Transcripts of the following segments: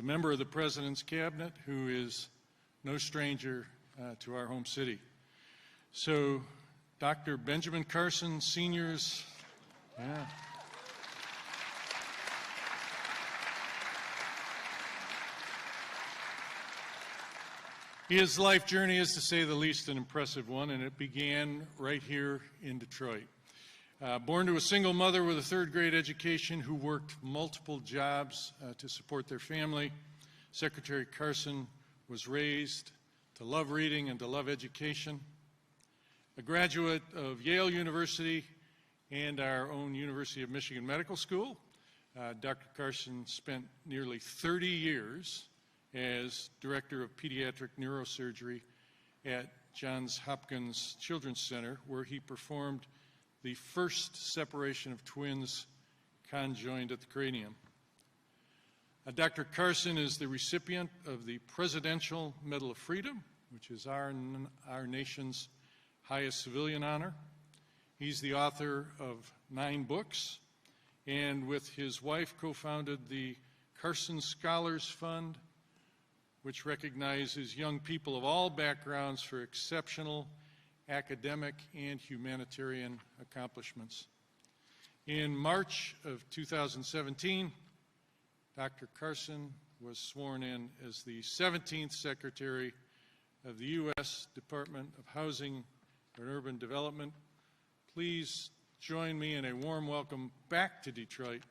member of the President's Cabinet who is no stranger to our home city. So, Dr. Benjamin Carson, Sr.'s, yeah. His life journey is, to say the least, an impressive one, and it began right here in Detroit. Born to a single mother with a third-grade education who worked multiple jobs to support their family, Secretary Carson was raised to love reading and to love education. A graduate of Yale University and our own University of Michigan Medical School, Dr. Carson spent nearly 30 years as Director of Pediatric Neurosurgery at Johns Hopkins Children's Center, where he performed the first separation of twins conjoined at the cranium. Dr. Carson is the recipient of the Presidential Medal of Freedom, which is our nation's highest civilian honor. He's the author of 9 books, and with his wife co-founded the Carson Scholars Fund, which recognizes young people of all backgrounds for exceptional academic and humanitarian accomplishments. In March of 2017, Dr. Carson was sworn in as the 17th Secretary of the U.S. Department of Housing and Urban Development. Please join me in a warm welcome back to Detroit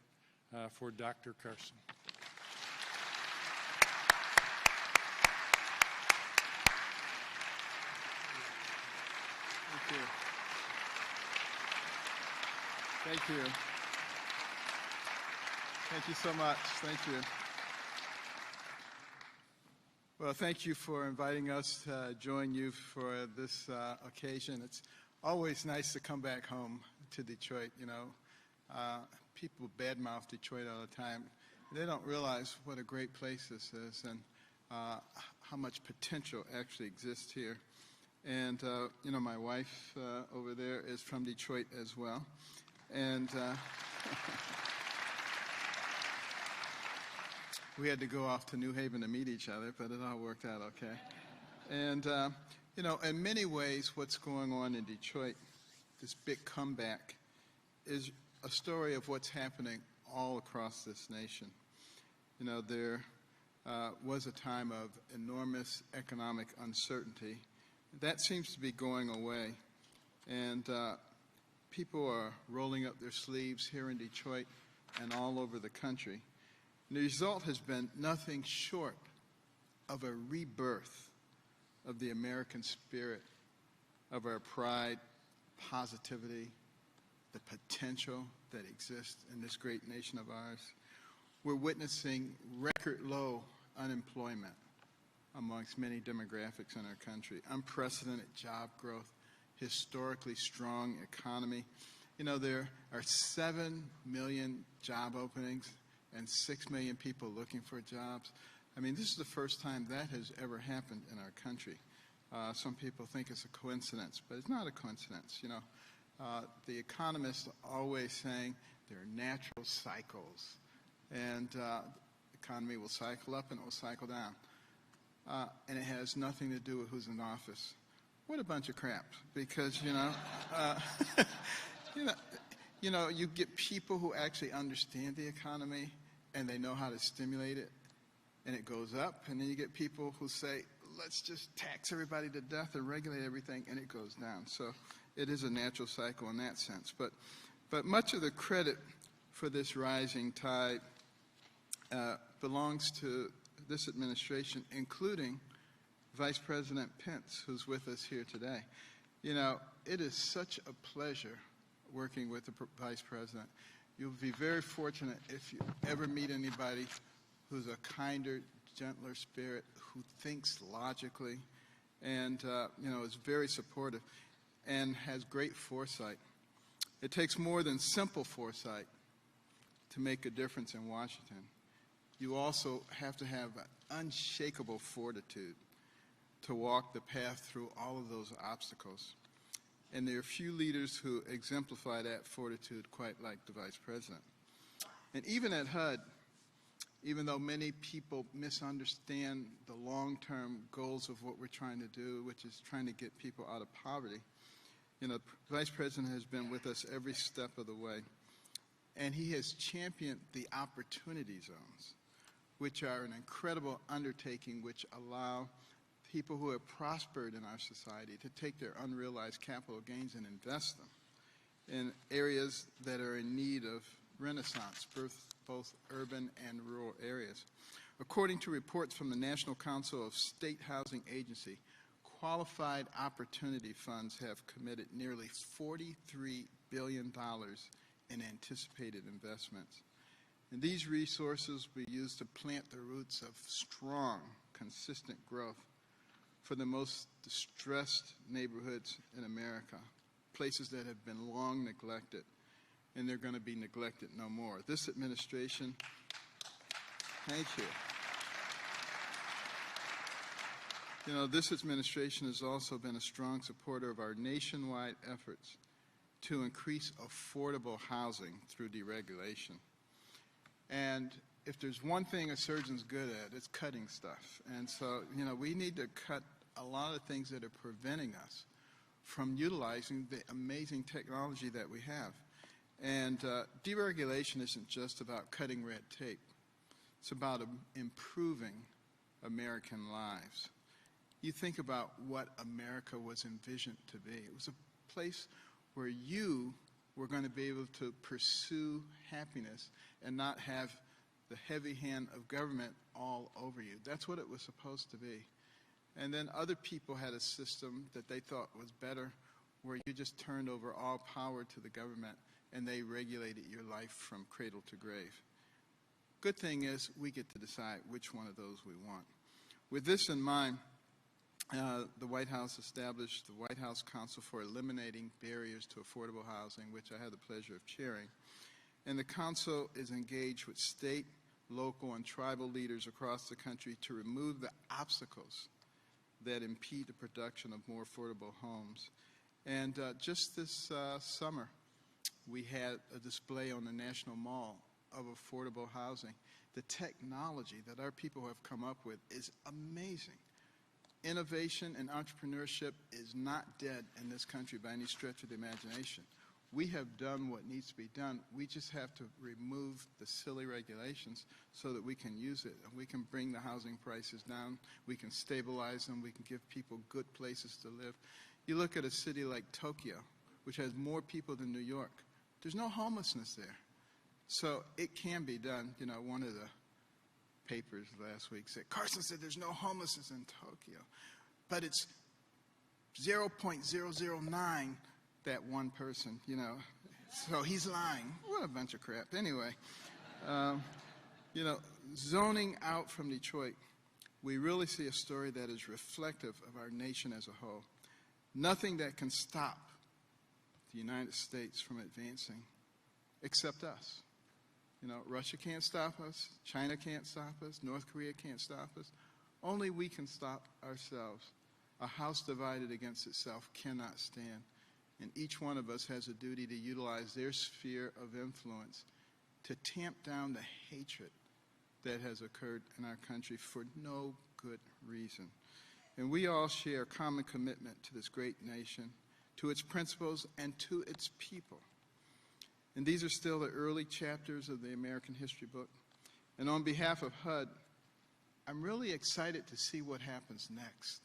for Dr. Carson. Thank you. Thank you. Thank you so much. Thank you. Well, thank you for inviting us to join you for this occasion. It's always nice to come back home to Detroit. You know, people badmouth Detroit all the time. They don't realize what a great place this is and how much potential actually exists here. And, you know, my wife over there is from Detroit as well. And we had to go off to New Haven to meet each other, but it all worked out okay. And, you know, in many ways, what's going on in Detroit, this big comeback, is a story of what's happening all across this nation. You know, there was a time of enormous economic uncertainty. That seems to be going away, and people are rolling up their sleeves here in Detroit and all over the country. And the result has been nothing short of a rebirth of the American spirit, of our pride, positivity, the potential that exists in this great nation of ours. We're witnessing record low unemployment amongst many demographics in our country, unprecedented job growth, historically strong economy. You know, there are 7 million job openings and 6 million people looking for jobs. I mean, this is the first time that has ever happened in our country. Some people think it's a coincidence, but it's not a coincidence. You know, the economists are always saying there are natural cycles, and the economy will cycle up and it will cycle down. And it has nothing to do with who's in office. What a bunch of crap! Because you get people who actually understand the economy and they know how to stimulate it, and it goes up. And then you get people who say, "Let's just tax everybody to death and regulate everything," and it goes down. So it is a natural cycle in that sense. But much of the credit for this rising tide belongs to this administration, including Vice President Pence, who's with us here today. You know, it is such a pleasure working with the Vice President. You'll be very fortunate if you ever meet anybody who's a kinder, gentler spirit, who thinks logically, and you know, is very supportive and has great foresight. It takes more than simple foresight to make a difference in Washington. You also have to have an unshakable fortitude to walk the path through all of those obstacles. And there are few leaders who exemplify that fortitude quite like the Vice President. And even at HUD, even though many people misunderstand the long-term goals of what we're trying to do, which is trying to get people out of poverty. You know, the Vice President has been with us every step of the way, and he has championed the opportunity zones, which are an incredible undertaking which allow people who have prospered in our society to take their unrealized capital gains and invest them in areas that are in need of renaissance, both urban and rural areas. According to reports from the National Council of State Housing Agency, qualified opportunity funds have committed nearly $43 billion in anticipated investments. And these resources will be used to plant the roots of strong, consistent growth for the most distressed neighborhoods in America, places that have been long neglected, and they're going to be neglected no more. This administration, thank you. You know, this administration has also been a strong supporter of our nationwide efforts to increase affordable housing through deregulation. And if there's one thing a surgeon's good at, it's cutting stuff. And so, you know, we need to cut a lot of things that are preventing us from utilizing the amazing technology that we have. And deregulation isn't just about cutting red tape. It's about improving American lives. You think about what America was envisioned to be. It was a place where you were going to be able to pursue happiness and not have the heavy hand of government all over you. That's what it was supposed to be. And then other people had a system that they thought was better, where you just turned over all power to the government and they regulated your life from cradle to grave. Good thing is we get to decide which one of those we want. With this in mind, the White House established the White House Council for Eliminating Barriers to Affordable Housing, which I had the pleasure of chairing. And the council is engaged with state, local, and tribal leaders across the country to remove the obstacles that impede the production of more affordable homes. And just this summer, we had a display on the National Mall of affordable housing. The technology that our people have come up with is amazing. Innovation and entrepreneurship is not dead in this country by any stretch of the imagination. We have done what needs to be done. We just have to remove the silly regulations so that we can use it and we can bring the housing prices down. We can stabilize them. We can give people good places to live. You look at a city like Tokyo, which has more people than New York. There's no homelessness there. So it can be done. You know, one of the papers last week said, Carson said there's no homelessness in Tokyo, but it's 0.009 that one person, you know, so he's lying. What a bunch of crap. Anyway, you know, zoning out from Detroit, we really see a story that is reflective of our nation as a whole. Nothing that can stop the United States from advancing except us. You know, Russia can't stop us, China can't stop us, North Korea can't stop us. Only we can stop ourselves. A house divided against itself cannot stand. And each one of us has a duty to utilize their sphere of influence to tamp down the hatred that has occurred in our country for no good reason. And we all share a common commitment to this great nation, to its principles, and to its people. And these are still the early chapters of the American history book. And on behalf of HUD, I'm really excited to see what happens next,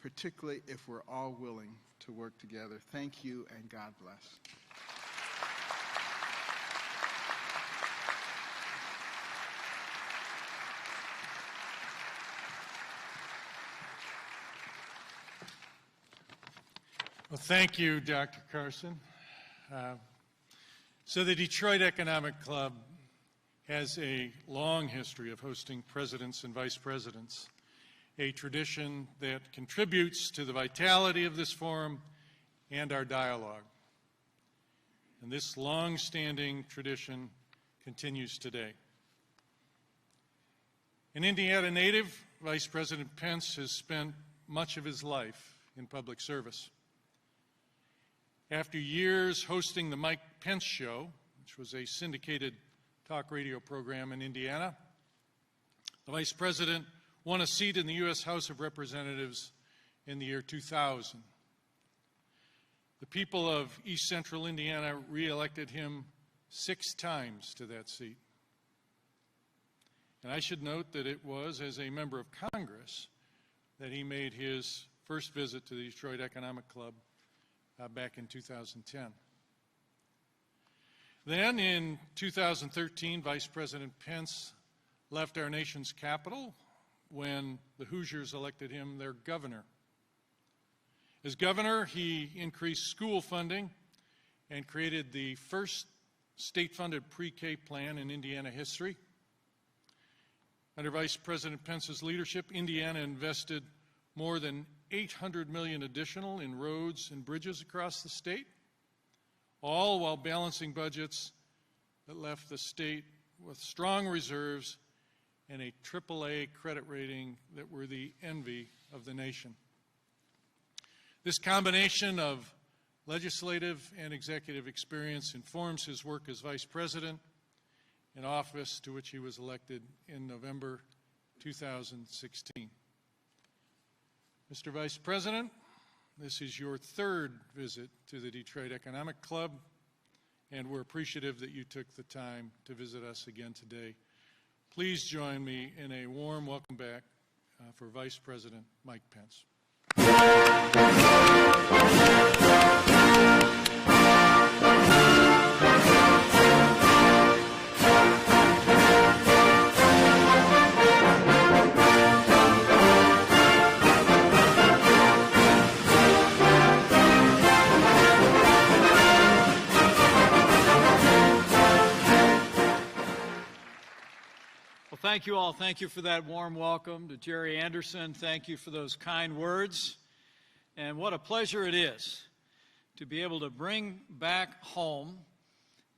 particularly if we're all willing to work together. Thank you, and God bless. Well, thank you, Dr. Carson. So the Detroit Economic Club has a long history of hosting presidents and vice presidents, a tradition that contributes to the vitality of this forum and our dialogue. And this long-standing tradition continues today. An Indiana native, Vice President Pence has spent much of his life in public service. After years hosting the Mike Pence Show, which was a syndicated talk radio program in Indiana, The Vice President won a seat in the U.S. House of Representatives in the year 2000. The people of East Central Indiana re-elected him 6 times to that seat. And I should note that it was as a member of Congress that he made his first visit to the Detroit Economic Club back in 2010. Then in 2013, Vice President Pence left our nation's capital when the Hoosiers elected him their governor. As governor, he increased school funding and created the first state-funded pre-K plan in Indiana history. Under Vice President Pence's leadership, Indiana invested more than $800 million additional in roads and bridges across the state, all while balancing budgets that left the state with strong reserves and a AAA credit rating that were the envy of the nation. This combination of legislative and executive experience informs his work as Vice President, an office to which he was elected in November 2016. Mr. Vice President, this is your 3rd visit to the Detroit Economic Club, and we're appreciative that you took the time to visit us again today. Please join me in a warm welcome back for Vice President Mike Pence. Thank you all. Thank you for that warm welcome. To Jerry Anderson, thank you for those kind words. And what a pleasure it is to be able to bring back home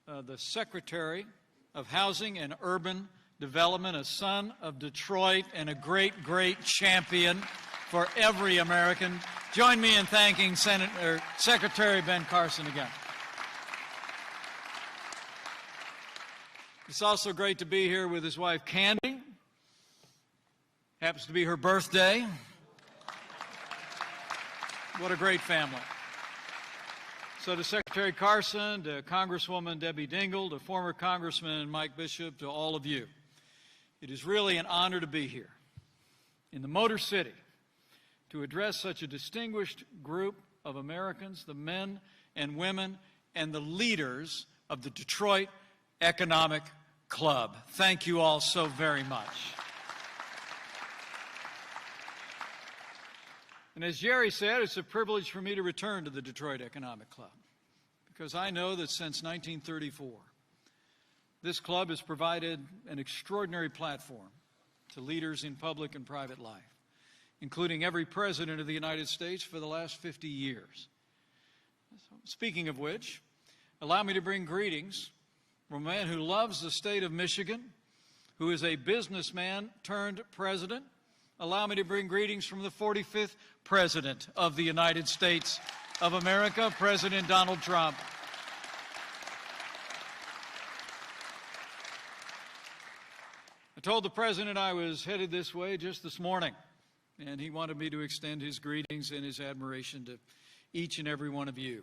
the Secretary of Housing and Urban Development, a son of Detroit and a great, great champion for every American. Join me in thanking Secretary Ben Carson again. It's also great to be here with his wife, Candy. Happens to be her birthday. What a great family. So to Secretary Carson, to Congresswoman Debbie Dingell, to former Congressman Mike Bishop, to all of you, it is really an honor to be here in the Motor City to address such a distinguished group of Americans, the men and women and the leaders of the Detroit Economic Club. Thank you all so very much. And as Jerry said, it's a privilege for me to return to the Detroit Economic Club because I know that since 1934, this club has provided an extraordinary platform to leaders in public and private life, including every president of the United States for the last 50 years. Speaking of which, allow me to bring greetings from a man who loves the state of Michigan, who is a businessman turned president. Allow me to bring greetings from the 45th President of the United States of America, President Donald Trump. I told the President I was headed this way just this morning, and he wanted me to extend his greetings and his admiration to each and every one of you.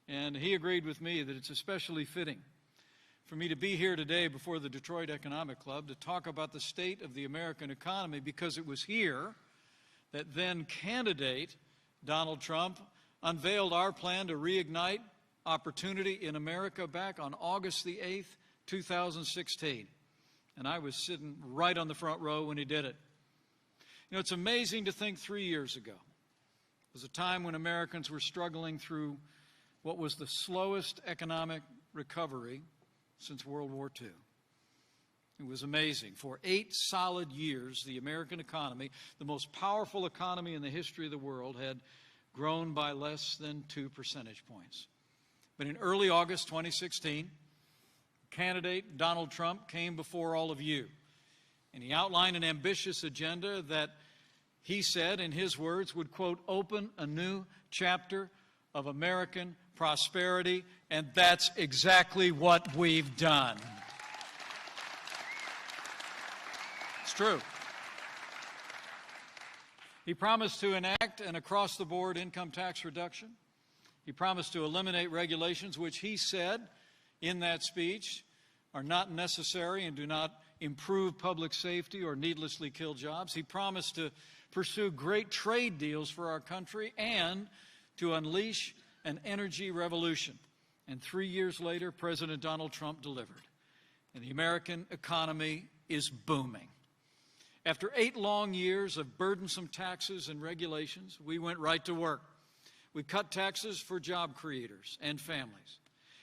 And he agreed with me that it's especially fitting for me to be here today before the Detroit Economic Club to talk about the state of the American economy, because it was here that then candidate Donald Trump unveiled our plan to reignite opportunity in America back on August the 8th, 2016. And I was sitting right on the front row when he did it. You know, it's amazing to think 3 years ago was a time when Americans were struggling through what was the slowest economic recovery since World War II. It was amazing. For 8 solid years, the American economy, the most powerful economy in the history of the world, had grown by less than 2 percentage points. But in early August 2016, candidate Donald Trump came before all of you, and he outlined an ambitious agenda that he said, in his words, would, quote, open a new chapter of American prosperity, and that's exactly what we've done. It's true. He promised to enact an across-the-board income tax reduction. He promised to eliminate regulations which he said in that speech are not necessary and do not improve public safety or needlessly kill jobs. He promised to pursue great trade deals for our country and to unleash an energy revolution. And 3 years later, President Donald Trump delivered. And the American economy is booming. After 8 long years of burdensome taxes and regulations, we went right to work. We cut taxes for job creators and families.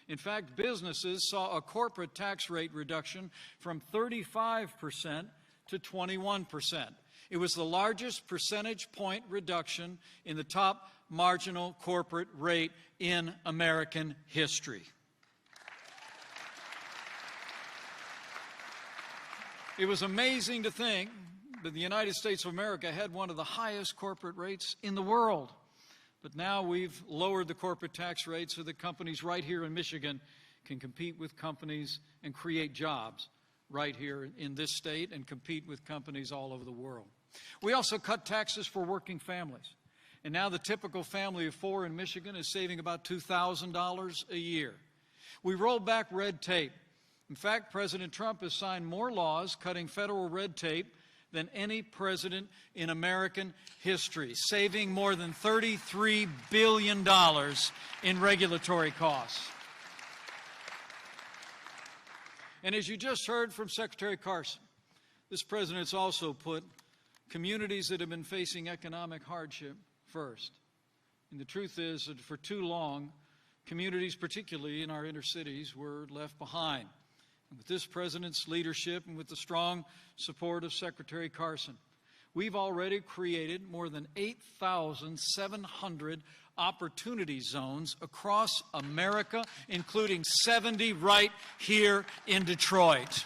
In fact, businesses saw a corporate tax rate reduction from 35% to 21%. It was the largest percentage point reduction in the top marginal corporate rate in American history. It was amazing to think that the United States of America had one of the highest corporate rates in the world. But now we've lowered the corporate tax rate so that companies right here in Michigan can compete with companies and create jobs right here in this state and compete with companies all over the world. We also cut taxes for working families. And now the typical family of 4 in Michigan is saving about $2,000 a year. We rolled back red tape. In fact, President Trump has signed more laws cutting federal red tape than any president in American history, saving more than $33 billion in regulatory costs. And as you just heard from Secretary Carson, this president's also put communities that have been facing economic hardship first. And the truth is that for too long, communities, particularly in our inner cities, were left behind. And with this president's leadership and with the strong support of Secretary Carson, we've already created more than 8,700 opportunity zones across America, including 70 right here in Detroit.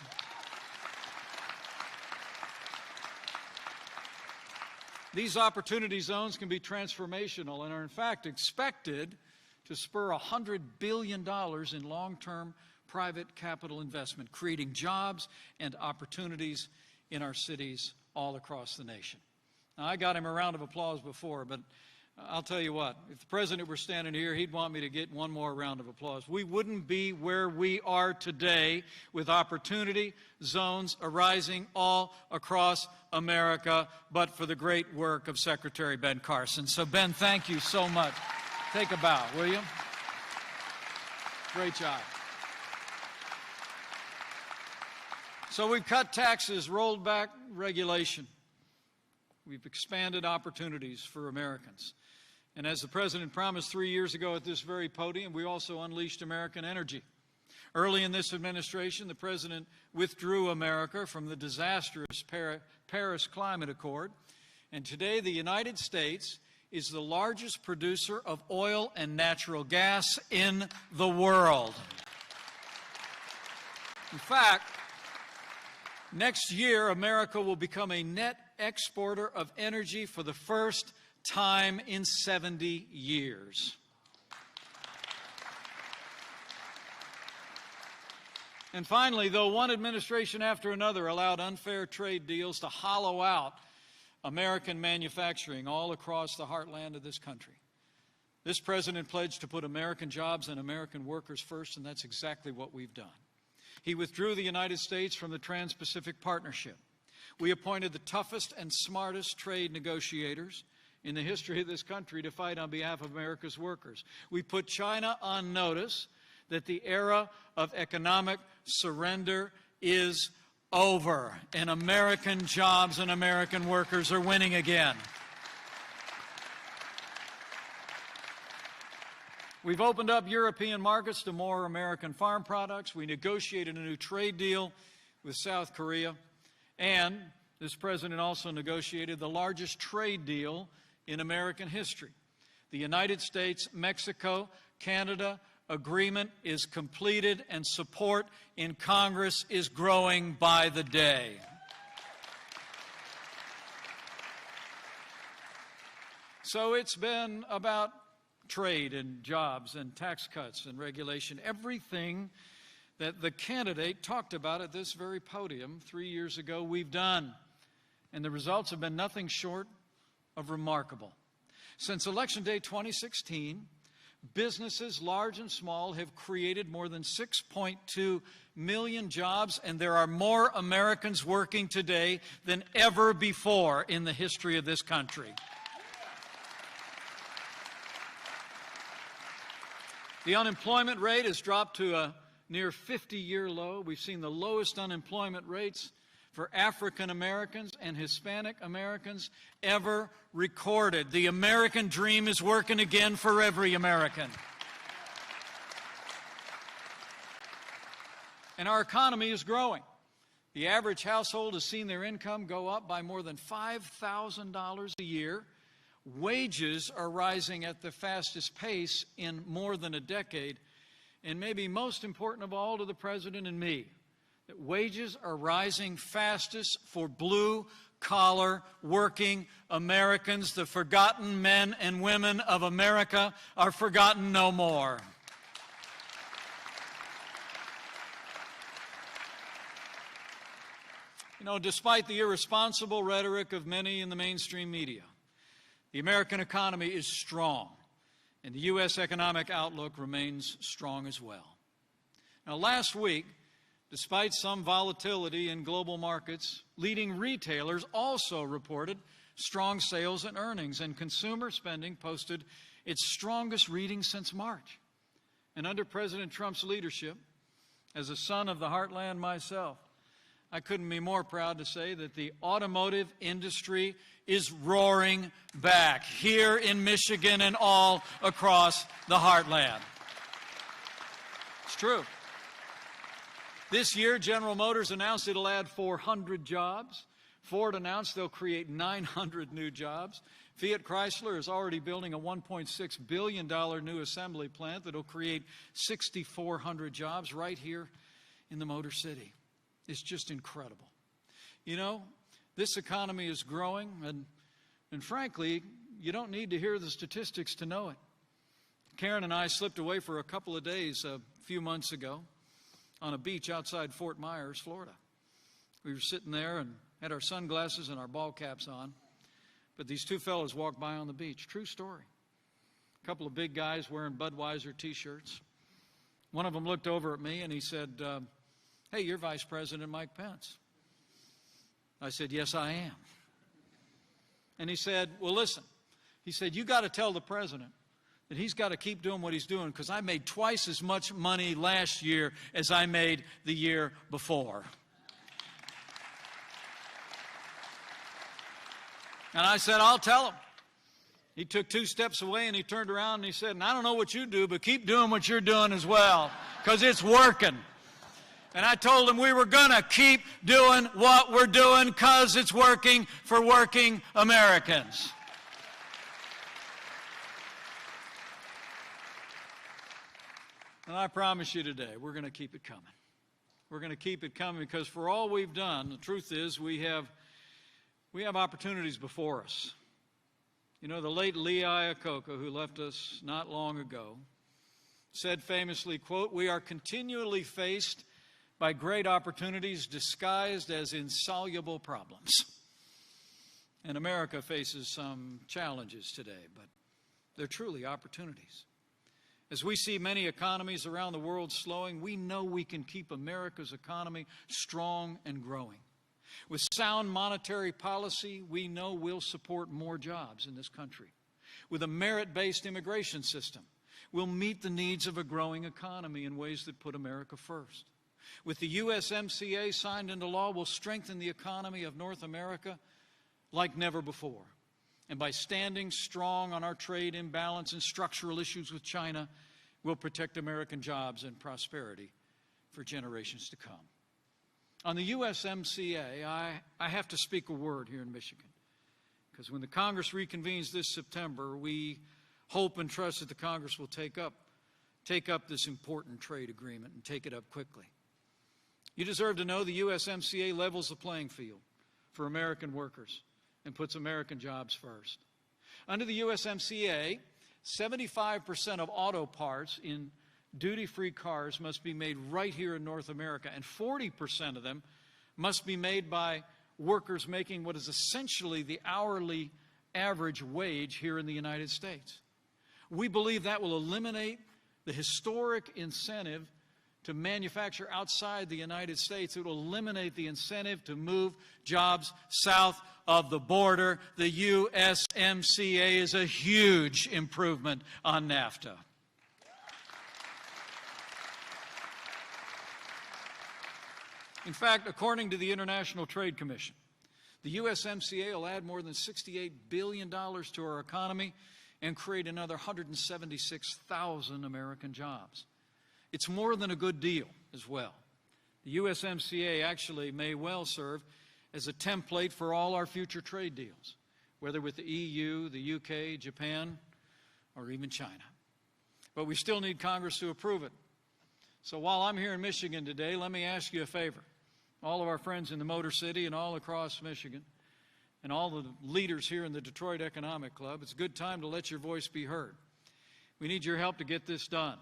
These opportunity zones can be transformational and are in fact expected to spur $100 billion in long-term private capital investment, creating jobs and opportunities in our cities all across the nation. Now, I got him a round of applause before, but I'll tell you what, if the president were standing here, he'd want me to get one more round of applause. We wouldn't be where we are today with opportunity zones arising all across America, but for the great work of Secretary Ben Carson. So, Ben, thank you so much. Take a bow, will you? Great job. So we've cut taxes, rolled back regulation. We've expanded opportunities for Americans. And as the president promised 3 years ago at this very podium, we also unleashed American energy. Early in this administration, the president withdrew America from the disastrous Paris Climate Accord. And today, the United States is the largest producer of oil and natural gas in the world. In fact, next year, America will become a net exporter of energy for the first time in 70 years. And finally, though one administration after another allowed unfair trade deals to hollow out American manufacturing all across the heartland of this country, this president pledged to put American jobs and American workers first, and that's exactly what we've done. He withdrew the United States from the Trans-Pacific Partnership. We appointed the toughest and smartest trade negotiators in the history of this country to fight on behalf of America's workers. We put China on notice that the era of economic surrender is over, and American jobs and American workers are winning again. We've opened up European markets to more American farm products. We negotiated a new trade deal with South Korea. And this president also negotiated the largest trade deal in American history. The United States-Mexico-Canada agreement is completed, and support in Congress is growing by the day. So it's been about trade and jobs and tax cuts and regulation, everything that the candidate talked about at this very podium 3 years ago, we've done. and the results have been nothing short of remarkable. Since Election Day 2016, businesses, large and small, have created more than 6.2 million jobs, and there are more Americans working today than ever before in the history of this country. The unemployment rate has dropped to a near 50-year low. We've seen the lowest unemployment rates for African Americans and Hispanic Americans ever recorded. The American dream is working again for every American. And our economy is growing. The average household has seen their income go up by more than $5,000 a year. Wages are rising at the fastest pace in more than a decade. And maybe most important of all to the President and me, that wages are rising fastest for blue-collar working Americans. The forgotten men and women of America are forgotten no more. You know, despite the irresponsible rhetoric of many in the mainstream media, the American economy is strong, and the U.S. economic outlook remains strong as well. Now, last week, despite some volatility in global markets, leading retailers also reported strong sales and earnings, and consumer spending posted its strongest reading since March. And under President Trump's leadership, as a son of the heartland myself, I couldn't be more proud to say that the automotive industry is roaring back here in Michigan and all across the heartland. It's true. This year, General Motors announced it'll add 400 jobs. Ford announced they'll create 900 new jobs. Fiat Chrysler is already building a $1.6 billion new assembly plant that'll create 6,400 jobs right here in the Motor City. It's just incredible. You know, this economy is growing, and frankly, you don't need to hear the statistics to know it. Karen and I slipped away for a couple of days a few months ago on a beach outside Fort Myers, Florida. We were sitting there and had our sunglasses and our ball caps on, but these two fellows walked by on the beach. True story. A couple of big guys wearing Budweiser T-shirts. One of them looked over at me and he said, "Hey, you're Vice President Mike Pence." I said, "Yes, I am." And he said, "Well, listen," he said, "you got to tell the President that he's got to keep doing what he's doing, because I made twice as much money last year as I made the year before." And I said, "I'll tell him." He took 2 steps away and he turned around and he said, "And I don't know what you do, but keep doing what you're doing as well, because it's working." And I told him we were going to keep doing what we're doing because it's working for working Americans. And I promise you today, we're going to keep it coming. We're going to keep it coming because for all we've done, the truth is we have opportunities before us. You know, the late Lee Iacocca, who left us not long ago, said famously, quote, "We are continually faced by great opportunities disguised as insoluble problems." And America faces some challenges today, but they're truly opportunities. As we see many economies around the world slowing, we know we can keep America's economy strong and growing. With sound monetary policy, we know we'll support more jobs in this country. With a merit-based immigration system, we'll meet the needs of a growing economy in ways that put America first. With the USMCA signed into law, we'll strengthen the economy of North America like never before. And by standing strong on our trade imbalance and structural issues with China, we'll protect American jobs and prosperity for generations to come. On the USMCA, I have to speak a word here in Michigan, because when the Congress reconvenes this September, we hope and trust that the Congress will take up this important trade agreement and take it up quickly. You deserve to know the USMCA levels the playing field for American workers and puts American jobs first. Under the USMCA, 75% of auto parts in duty-free cars must be made right here in North America, and 40% of them must be made by workers making what is essentially the hourly average wage here in the United States. We believe that will eliminate the historic incentive to manufacture outside the United States. It will eliminate the incentive to move jobs south of the border. The USMCA is a huge improvement on NAFTA. In fact, according to the International Trade Commission, the USMCA will add more than $68 billion to our economy and create another 176,000 American jobs. It's more than a good deal as well. The USMCA actually may well serve as a template for all our future trade deals, whether with the EU, the UK, Japan, or even China. But we still need Congress to approve it. So while I'm here in Michigan today, let me ask you a favor. All of our friends in the Motor City and all across Michigan, and all the leaders here in the Detroit Economic Club, it's a good time to let your voice be heard. We need your help to get this done.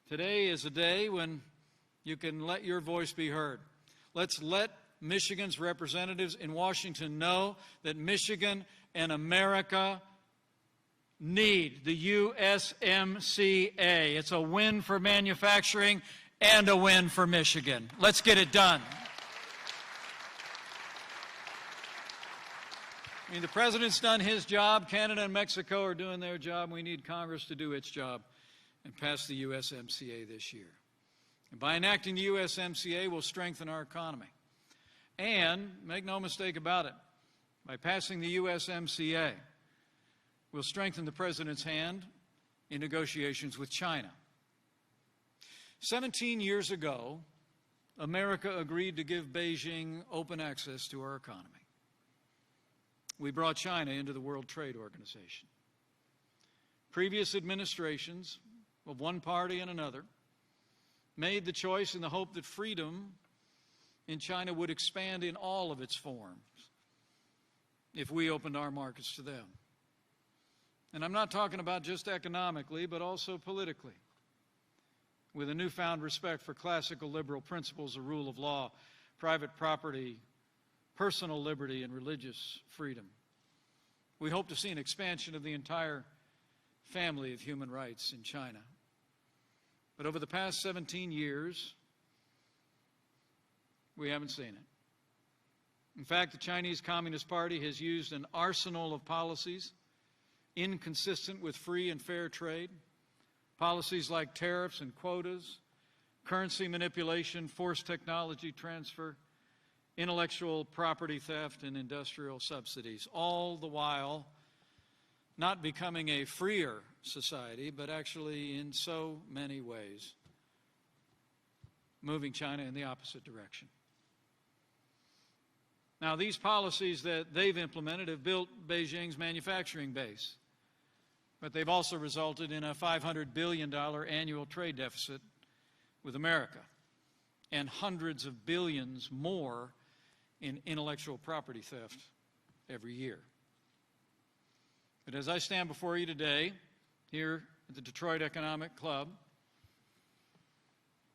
Today is a day when you can let your voice be heard. Let's let Michigan's representatives in Washington know that Michigan and America need the USMCA. It's a win for manufacturing and a win for Michigan. Let's get it done. I mean, the President's done his job. Canada and Mexico are doing their job. We need Congress to do its job and pass the USMCA this year. And by enacting the USMCA, we'll strengthen our economy. And, make no mistake about it, by passing the USMCA, we'll strengthen the President's hand in negotiations with China. 17 years ago, America agreed to give Beijing open access to our economy. We brought China into the World Trade Organization. Previous administrations of one party and another made the choice in the hope that freedom in China would expand in all of its forms if we opened our markets to them. And I'm not talking about just economically, but also politically, with a newfound respect for classical liberal principles of rule of law, private property, personal liberty, and religious freedom. We hope to see an expansion of the entire family of human rights in China. But over the past 17 years, we haven't seen it. In fact, the Chinese Communist Party has used an arsenal of policies inconsistent with free and fair trade, policies like tariffs and quotas, currency manipulation, forced technology transfer, intellectual property theft, and industrial subsidies, all the while not becoming a freer society, but actually in so many ways moving China in the opposite direction. Now, these policies that they've implemented have built Beijing's manufacturing base, but they've also resulted in a $500 billion annual trade deficit with America and hundreds of billions more in intellectual property theft every year. But as I stand before you today, here at the Detroit Economic Club,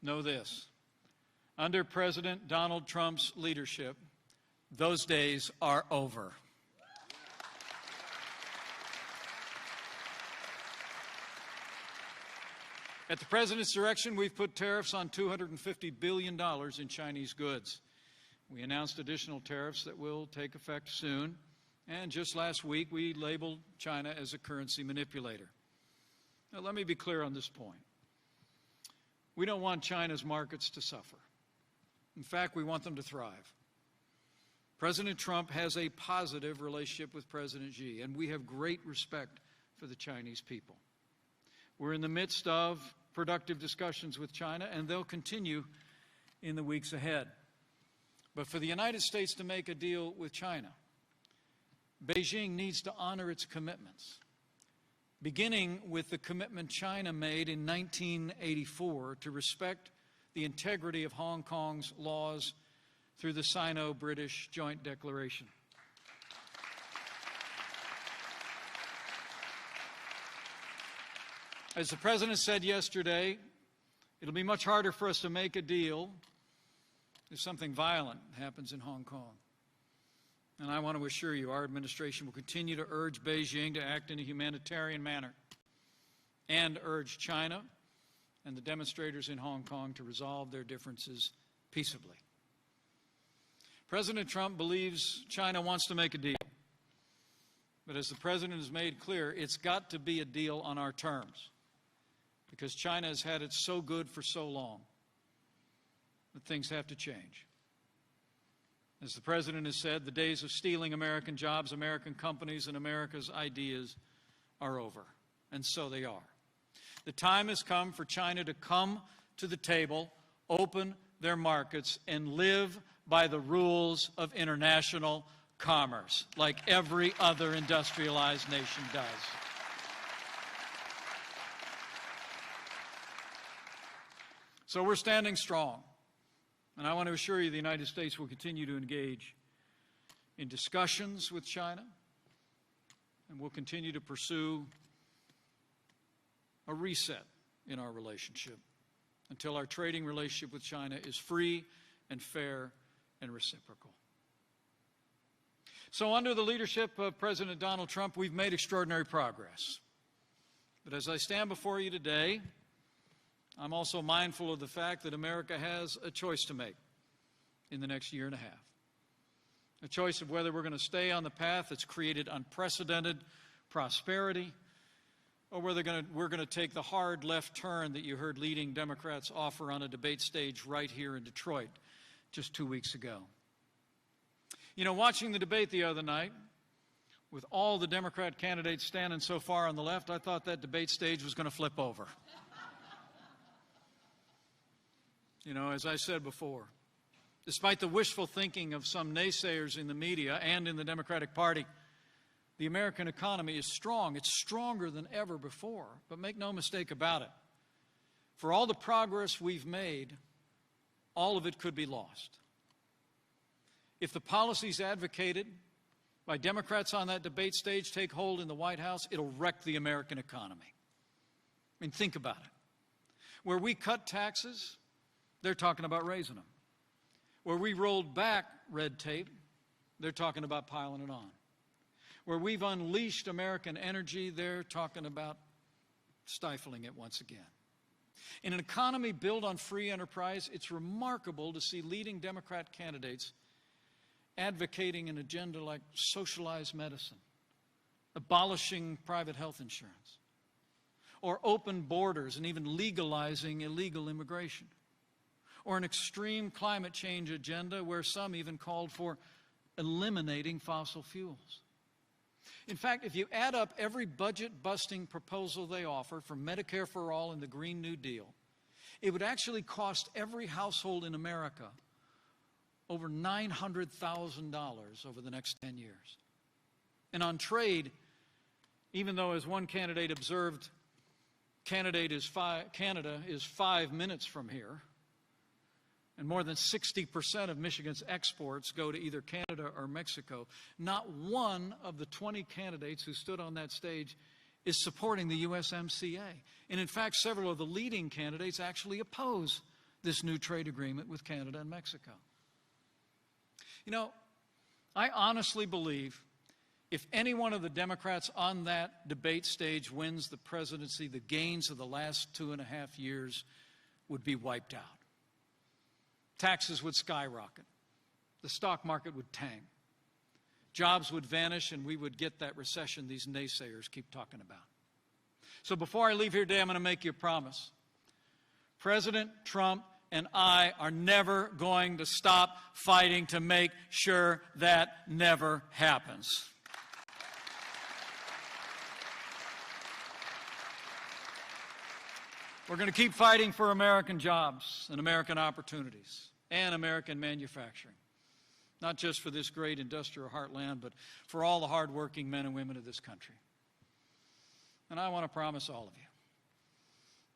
know this: under President Donald Trump's leadership, those days are over. At the President's direction, we've put tariffs on $250 billion in Chinese goods. We announced additional tariffs that will take effect soon. And just last week, we labeled China as a currency manipulator. Now, let me be clear on this point. We don't want China's markets to suffer. In fact, we want them to thrive. President Trump has a positive relationship with President Xi, and we have great respect for the Chinese people. We're in the midst of productive discussions with China, and they'll continue in the weeks ahead. But for the United States to make a deal with China, Beijing needs to honor its commitments, beginning with the commitment China made in 1984 to respect the integrity of Hong Kong's laws through the Sino-British Joint Declaration. As the President said yesterday, it'll be much harder for us to make a deal if something violent happens in Hong Kong. And I want to assure you, our administration will continue to urge Beijing to act in a humanitarian manner and urge China and the demonstrators in Hong Kong to resolve their differences peaceably. President Trump believes China wants to make a deal. But as the President has made clear, it's got to be a deal on our terms, because China has had it so good for so long that things have to change. As the President has said, the days of stealing American jobs, American companies, and America's ideas are over, and so they are. The time has come for China to come to the table, open their markets, and live by the rules of international commerce, like every other industrialized nation does. So we're standing strong. And I want to assure you the United States will continue to engage in discussions with China, and we'll continue to pursue a reset in our relationship until our trading relationship with China is free and fair and reciprocal. So under the leadership of President Donald Trump, we've made extraordinary progress. But as I stand before you today, I'm also mindful of the fact that America has a choice to make in the next year and a half. A choice of whether we're going to stay on the path that's created unprecedented prosperity, or whether we're going to take the hard left turn that you heard leading Democrats offer on a debate stage right here in Detroit just 2 weeks ago. You know, watching the debate the other night, with all the Democrat candidates standing so far on the left, I thought that debate stage was going to flip over. You know, as I said before, despite the wishful thinking of some naysayers in the media and in the Democratic Party, the American economy is strong. It's stronger than ever before. But make no mistake about it. For all the progress we've made, all of it could be lost. If the policies advocated by Democrats on that debate stage take hold in the White House, it'll wreck the American economy. I mean, think about it. Where we cut taxes, they're talking about raising them. Where we rolled back red tape, they're talking about piling it on. Where we've unleashed American energy, they're talking about stifling it once again. In an economy built on free enterprise, it's remarkable to see leading Democrat candidates advocating an agenda like socialized medicine, abolishing private health insurance, or open borders and even legalizing illegal immigration, or an extreme climate change agenda where some even called for eliminating fossil fuels. In fact, if you add up every budget-busting proposal they offer, from Medicare for All and the Green New Deal, it would actually cost every household in America over $900,000 over the next 10 years. And on trade, even though, as one candidate observed, Canada is 5 minutes from here, and more than 60% of Michigan's exports go to either Canada or Mexico, not one of the 20 candidates who stood on that stage is supporting the USMCA. And in fact, several of the leading candidates actually oppose this new trade agreement with Canada and Mexico. You know, I honestly believe if any one of the Democrats on that debate stage wins the presidency, the gains of the last 2.5 years would be wiped out. Taxes would skyrocket. The stock market would tank. Jobs would vanish, and we would get that recession these naysayers keep talking about. So before I leave here today, I'm going to make you a promise. President Trump and I are never going to stop fighting to make sure that never happens. We're going to keep fighting for American jobs and American opportunities and American manufacturing, not just for this great industrial heartland, but for all the hardworking men and women of this country. And I want to promise all of you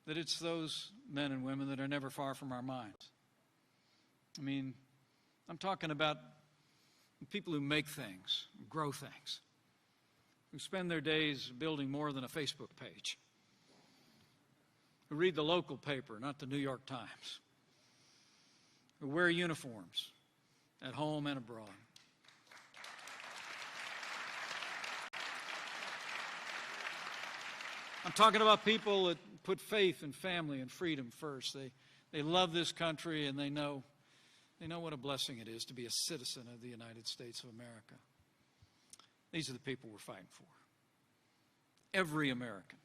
that it's those men and women that are never far from our minds. I mean, I'm talking about people who make things, grow things, who spend their days building more than a Facebook page, who read the local paper, not the New York Times, who wear uniforms at home and abroad, I'm talking about people that put faith and family and freedom first. They love this country, and they know what a blessing it is to be a citizen of the United States of America. These are the people we're fighting for. Every American,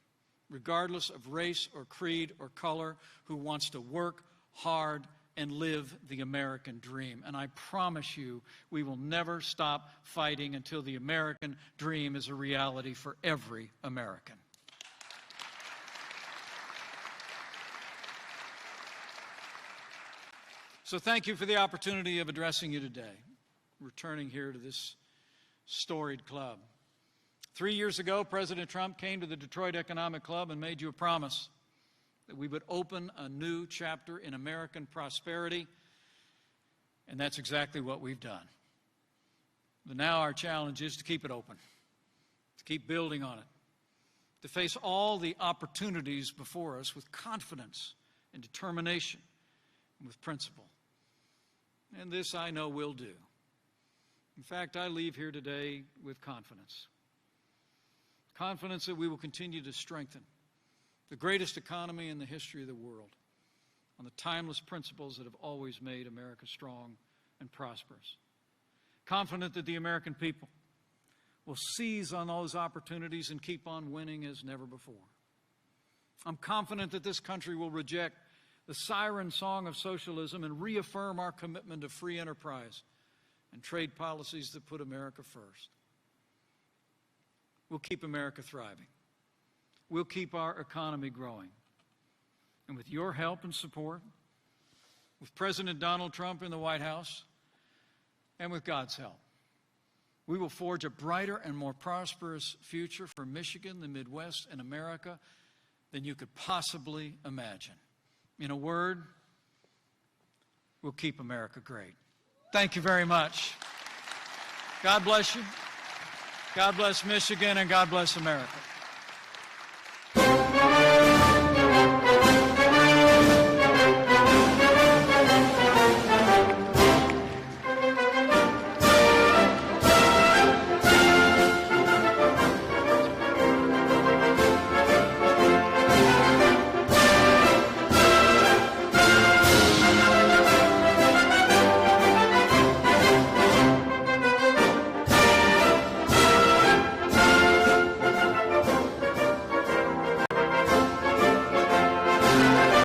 regardless of race or creed or color, who wants to work hard and live the American dream. And I promise you, we will never stop fighting until the American dream is a reality for every American. So thank you for the opportunity of addressing you today, returning here to this storied club. 3 years ago, President Trump came to the Detroit Economic Club and made you a promise that we would open a new chapter in American prosperity, and that's exactly what we've done. But now our challenge is to keep it open, to keep building on it, to face all the opportunities before us with confidence and determination and with principle. And this I know we'll do. In fact, I leave here today with confidence. Confidence that we will continue to strengthen the greatest economy in the history of the world on the timeless principles that have always made America strong and prosperous. Confident that the American people will seize on those opportunities and keep on winning as never before. I'm confident that this country will reject the siren song of socialism and reaffirm our commitment to free enterprise and trade policies that put America first. We'll keep America thriving. We'll keep our economy growing. And with your help and support, with President Donald Trump in the White House, and with God's help, we will forge a brighter and more prosperous future for Michigan, the Midwest, and America than you could possibly imagine. In a word, we'll keep America great. Thank you very much. God bless you. God bless Michigan, and God bless America.